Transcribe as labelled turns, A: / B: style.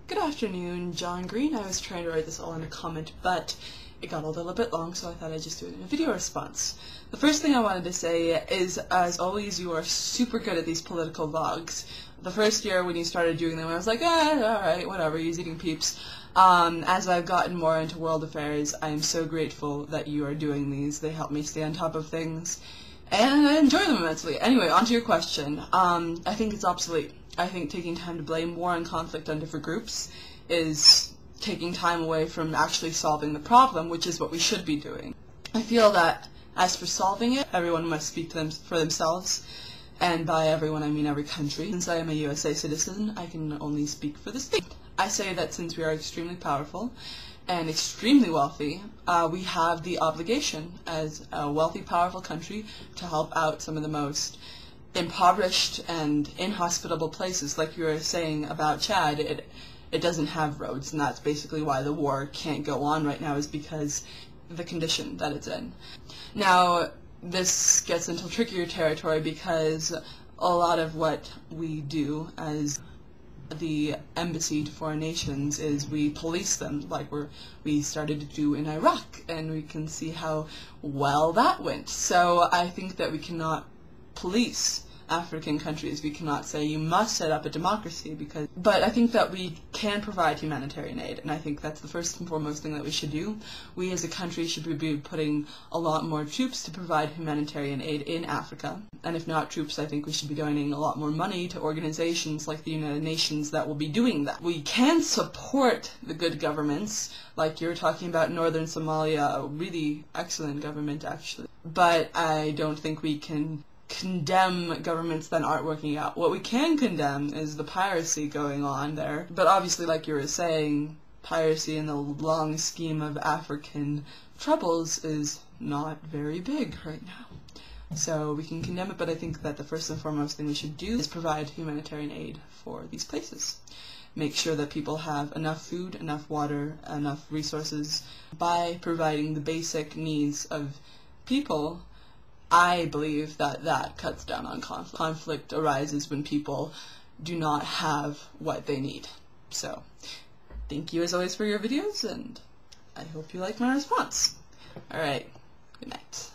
A: Good afternoon, John Green. I was trying to write this all in a comment, but it got a little bit long, so I thought I'd just do it in a video response. The first thing I wanted to say is, as always, you are super good at these political vlogs. The first year when you started doing them, I was like, alright, whatever, he's eating peeps. As I've gotten more into world affairs, I am so grateful that you are doing these. They help me stay on top of things, and I enjoy them immensely. Anyway, onto your question. I think it's obsolete. I think taking time to blame war and conflict on different groups is taking time away from actually solving the problem, which is what we should be doing. I feel that, as for solving it, everyone must speak for themselves, and by everyone I mean every country. Since I am a USA citizen, I can only speak for the state. I say that since we are extremely powerful and extremely wealthy, we have the obligation as a wealthy, powerful country to help out some of the most impoverished and inhospitable places. Like you were saying about Chad, it doesn't have roads, and that's basically why the war can't go on right now, is because the condition that it's in. Now, this gets into trickier territory because a lot of what we do as the embassy to foreign nations is we police them, like we started to do in Iraq, and we can see how well that went. So I think that we cannot police African countries. We cannot say you must set up a democracy, but I think that we can provide humanitarian aid, and I think that's the first and foremost thing that we should do. We as a country should be putting a lot more troops to provide humanitarian aid in Africa, and if not troops, I think we should be donating a lot more money to organizations like the United Nations that will be doing that. We can support the good governments, like you're talking about Northern Somalia, a really excellent government actually, but I don't think we can condemn governments that aren't working out. What we can condemn is the piracy going on there. But obviously, like you were saying, piracy in the long scheme of African troubles is not very big right now. So we can condemn it, but I think that the first and foremost thing we should do is provide humanitarian aid for these places. Make sure that people have enough food, enough water, enough resources. By providing the basic needs of people, I believe that that cuts down on conflict. Conflict arises when people do not have what they need. So, thank you as always for your videos, and I hope you like my response. Alright, good night.